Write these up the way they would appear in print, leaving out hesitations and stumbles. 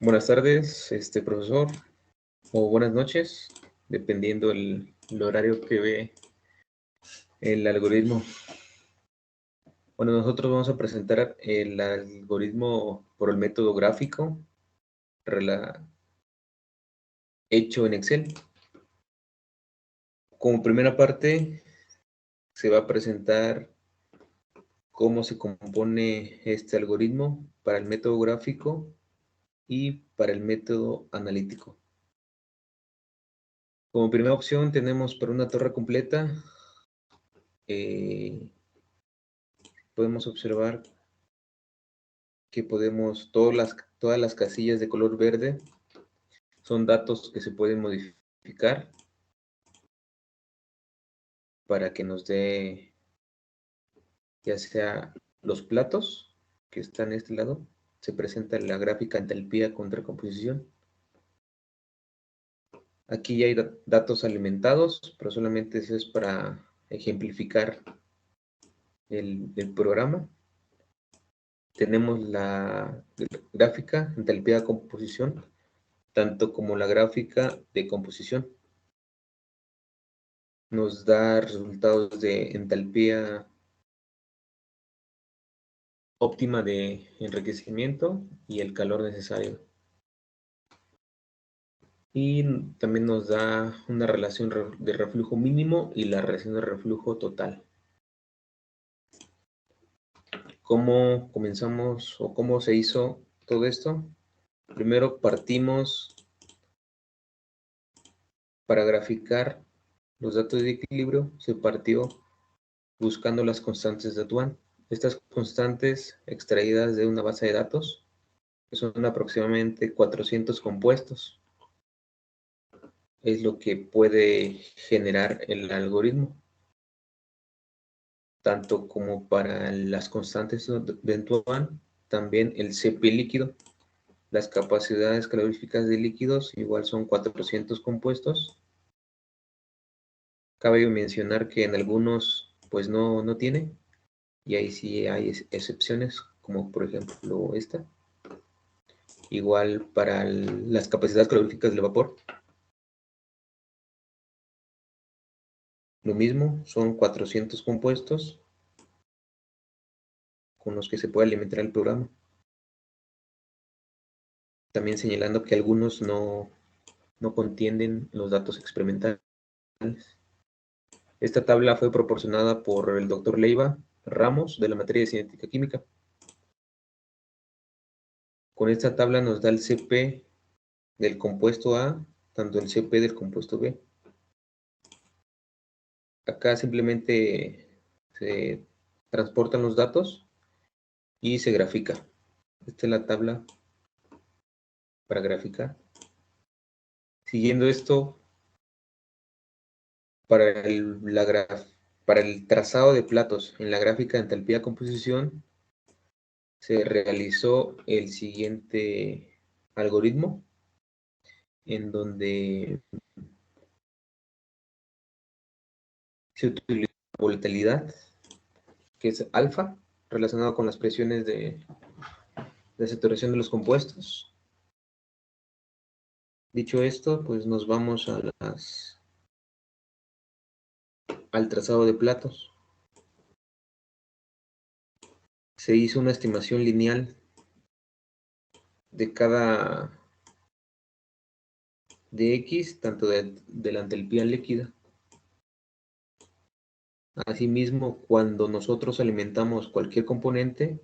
Buenas tardes, profesor, o buenas noches, dependiendo el horario que ve el algoritmo. Bueno, nosotros vamos a presentar el algoritmo por el método gráfico hecho en Excel. Como primera parte, se va a presentar cómo se compone este algoritmo para el método gráfico y para el método analítico. Como primera opción tenemos para una torre completa, podemos observar que todas las casillas de color verde son datos que se pueden modificar para que nos dé ya sea los platos que están en este lado, se presenta la gráfica entalpía contra composición. Aquí ya hay datos alimentados, pero solamente eso es para ejemplificar el programa. Tenemos la gráfica entalpía de composición, tanto como la gráfica de composición. Nos da resultados de entalpía óptima de enriquecimiento y el calor necesario. Y también nos da una relación de reflujo mínimo y la relación de reflujo total. ¿Cómo comenzamos o cómo se hizo todo esto? Primero partimos para graficar los datos de equilibrio, se partió buscando las constantes de Duan. Estas constantes extraídas de una base de datos, que son aproximadamente 400 compuestos, es lo que puede generar el algoritmo, tanto como para las constantes de Duan, también el CP líquido. Las capacidades caloríficas de líquidos igual son 400 compuestos. Cabe mencionar que en algunos pues no tiene, y ahí sí hay excepciones, como por ejemplo esta. Igual para las capacidades caloríficas del vapor. Lo mismo, son 400 compuestos con los que se puede alimentar el programa. También señalando que algunos no contienen los datos experimentales. Esta tabla fue proporcionada por el Dr. Leiva Ramos de la materia de cinética química. Con esta tabla nos da el CP del compuesto A, tanto el CP del compuesto B. Acá simplemente se transportan los datos y se grafica. Esta es la tabla para graficar. Siguiendo esto, para el trazado de platos en la gráfica de entalpía de composición, se realizó el siguiente algoritmo, en donde se utiliza la volatilidad, que es alfa, relacionado con las presiones de saturación de los compuestos. Dicho esto, pues nos vamos al trazado de platos. Se hizo una estimación lineal de cada de X, tanto de la entalpía líquida. Asimismo, cuando nosotros alimentamos cualquier componente,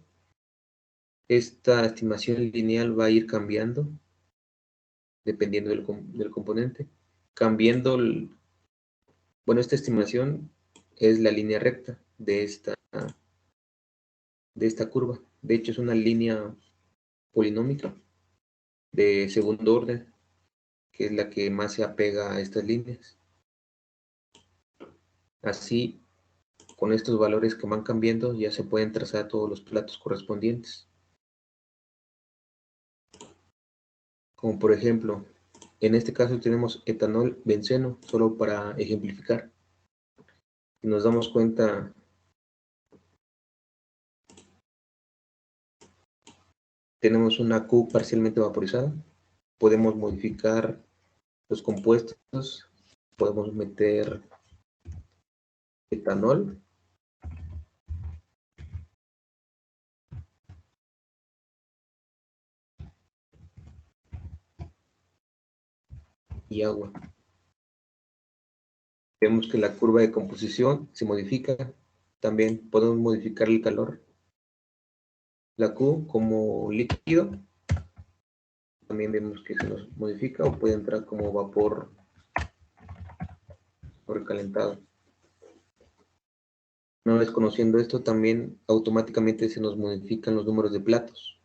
esta estimación lineal va a ir cambiando dependiendo del componente. Bueno, esta estimación es la línea recta de esta curva. De hecho, es una línea polinómica de segundo orden, que es la que más se apega a estas líneas. Así, con estos valores que van cambiando, ya se pueden trazar todos los platos correspondientes. Como por ejemplo, en este caso tenemos etanol benceno, solo para ejemplificar. Si nos damos cuenta, tenemos una Q parcialmente vaporizada, podemos modificar los compuestos, podemos meter etanol y agua. Vemos que la curva de composición se modifica. También podemos modificar el calor. La Q como líquido, también vemos que se nos modifica o puede entrar como vapor o recalentado. Una vez conociendo esto, también automáticamente se nos modifican los números de platos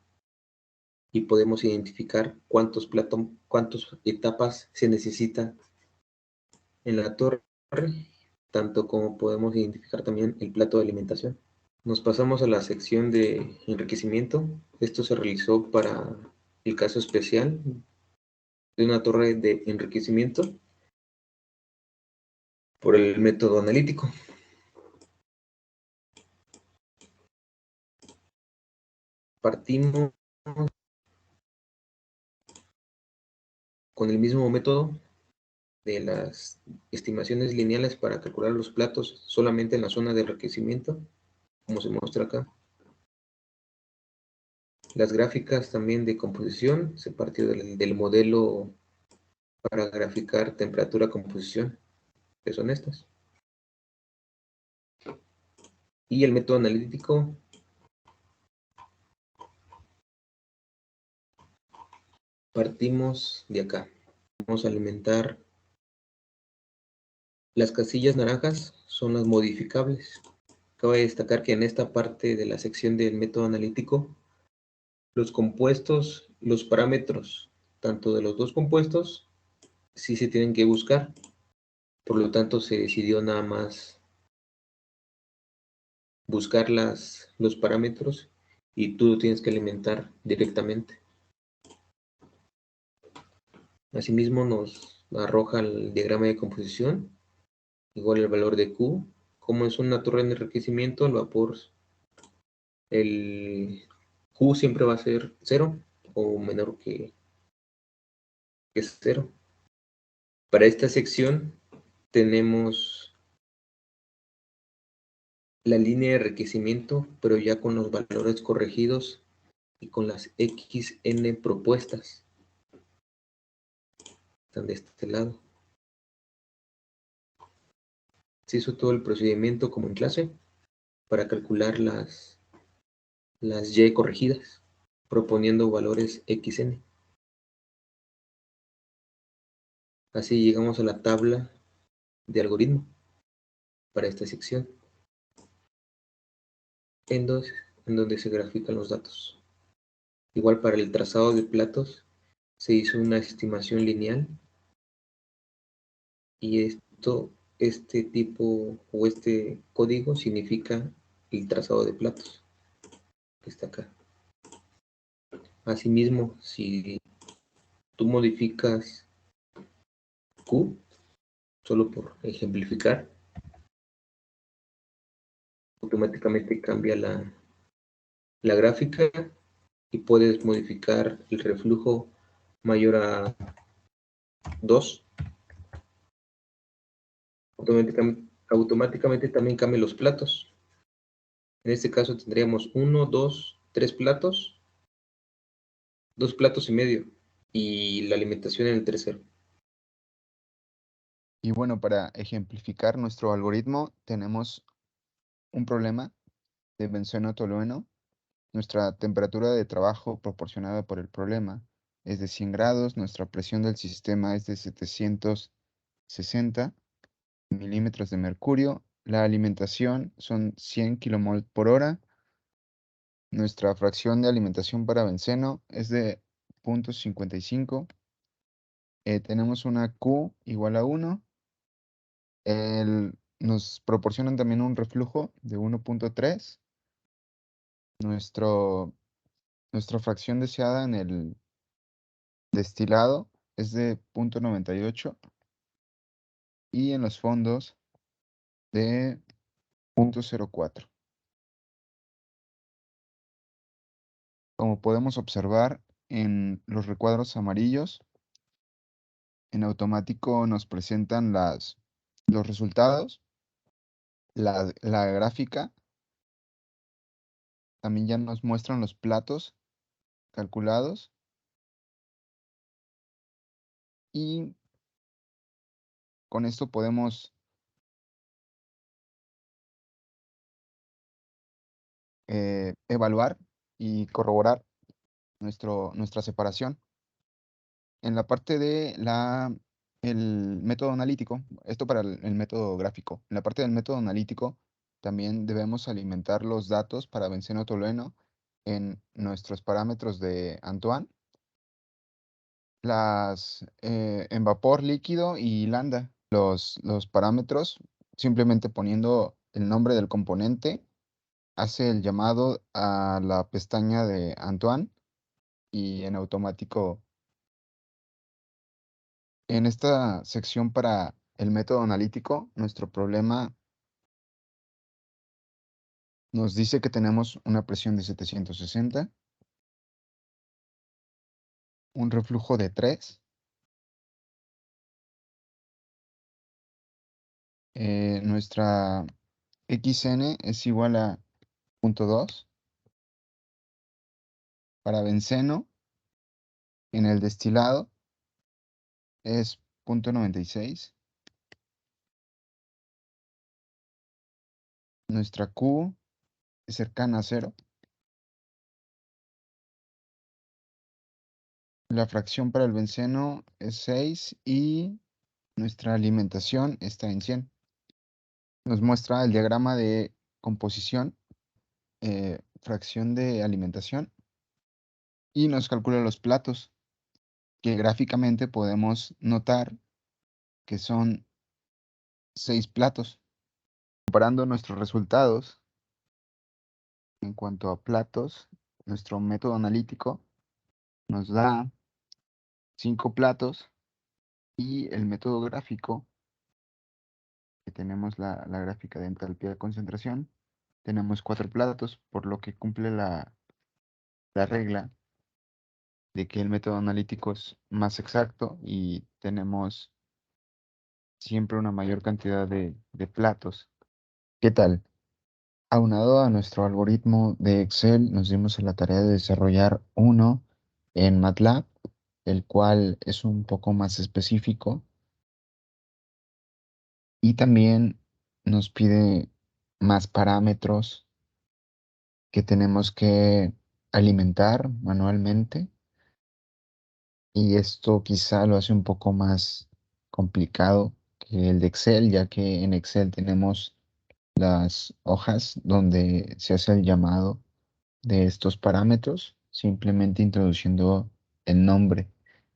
y podemos identificar cuántas etapas se necesitan en la torre, tanto como podemos identificar también el plato de alimentación. Nos pasamos a la sección de enriquecimiento. Esto se realizó para el caso especial de una torre de enriquecimiento por el método analítico. Partimos con el mismo método de las estimaciones lineales para calcular los platos solamente en la zona de enriquecimiento, como se muestra acá. Las gráficas también de composición se partió del modelo para graficar temperatura-composición, que son estas. Y el método analítico partimos de acá. Vamos a alimentar. Las casillas naranjas son las modificables. Cabe destacar que en esta parte de la sección del método analítico, los compuestos, los parámetros, tanto de los dos compuestos, sí se tienen que buscar. Por lo tanto, se decidió nada más buscar los parámetros y tú lo tienes que alimentar directamente. Asimismo, nos arroja el diagrama de composición, igual el valor de Q. Como es una torre de enriquecimiento, el vapor, el Q siempre va a ser 0 o menor que 0. Para esta sección tenemos la línea de enriquecimiento, pero ya con los valores corregidos y con las XN propuestas. Están de este lado. Se hizo todo el procedimiento como en clase para calcular las Y corregidas, proponiendo valores XN. Así llegamos a la tabla de algoritmo para esta sección, en donde se grafican los datos. Igual para el trazado de platos se hizo una estimación lineal y este tipo o este código significa el trazado de platos que está acá. Asimismo, si tú modificas Q, solo por ejemplificar, automáticamente cambia la gráfica y puedes modificar el reflujo mayor a 2. Automáticamente también cambian los platos. En este caso tendríamos 1, 2, 3 platos, 2 platos y medio, y la alimentación en el tercero. Y bueno, para ejemplificar nuestro algoritmo, tenemos un problema de benceno tolueno. Nuestra temperatura de trabajo proporcionada por el problema es de 100 grados, nuestra presión del sistema es de 760 milímetros de mercurio, la alimentación son 100 kilomol por hora, nuestra fracción de alimentación para benceno es de 0.55, tenemos una Q igual a 1, nos proporcionan también un reflujo de 1.3, nuestra fracción deseada en el destilado es de 0.98 y en los fondos de 0.04. Como podemos observar, en los recuadros amarillos, en automático nos presentan los resultados, la gráfica, también ya nos muestran los platos calculados y con esto podemos evaluar y corroborar nuestra separación. En la parte de el método analítico, esto para el método gráfico, en la parte del método analítico también debemos alimentar los datos para benceno tolueno en nuestros parámetros de Antoine, en vapor líquido y lambda. Los parámetros, simplemente poniendo el nombre del componente, hace el llamado a la pestaña de Antoine y en automático. En esta sección para el método analítico, nuestro problema nos dice que tenemos una presión de 760, un reflujo de 3, nuestra XN es igual a 0.2. Para benceno, en el destilado es 0.96. Nuestra Q es cercana a 0. La fracción para el benceno es 6 y nuestra alimentación está en 100. Nos muestra el diagrama de composición, fracción de alimentación y nos calcula los platos, que gráficamente podemos notar que son 6 platos. Comparando nuestros resultados en cuanto a platos, nuestro método analítico nos da 5 platos y el método gráfico, que tenemos la gráfica de entalpía de concentración, tenemos 4 platos, por lo que cumple la regla de que el método analítico es más exacto y tenemos siempre una mayor cantidad de platos. ¿Qué tal? Aunado a nuestro algoritmo de Excel, nos dimos a la tarea de desarrollar uno en MATLAB, el cual es un poco más específico y también nos pide más parámetros que tenemos que alimentar manualmente, y esto quizá lo hace un poco más complicado que el de Excel, ya que en Excel tenemos las hojas donde se hace el llamado de estos parámetros, simplemente introduciendo el nombre.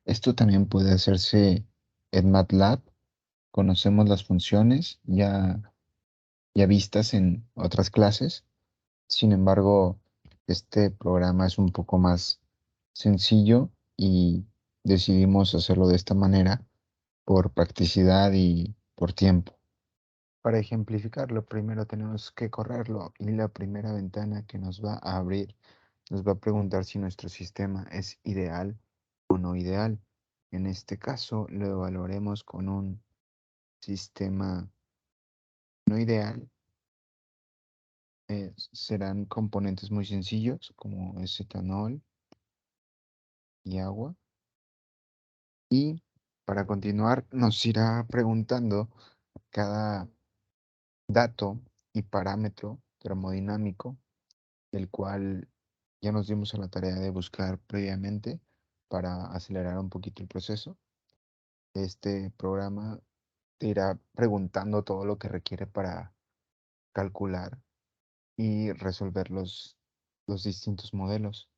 Esto también puede hacerse en MATLAB. Conocemos las funciones ya vistas en otras clases. Sin embargo, este programa es un poco más sencillo y decidimos hacerlo de esta manera por practicidad y por tiempo. Para ejemplificarlo, primero tenemos que correrlo y la primera ventana que nos va a abrir nos va a preguntar si nuestro sistema es ideal o no ideal. En este caso lo evaluaremos con un sistema no ideal. Serán componentes muy sencillos como es etanol y agua. Y para continuar nos irá preguntando cada dato y parámetro termodinámico, el cual ya nos dimos a la tarea de buscar previamente para acelerar un poquito el proceso. Este programa te irá preguntando todo lo que requiere para calcular y resolver los distintos modelos.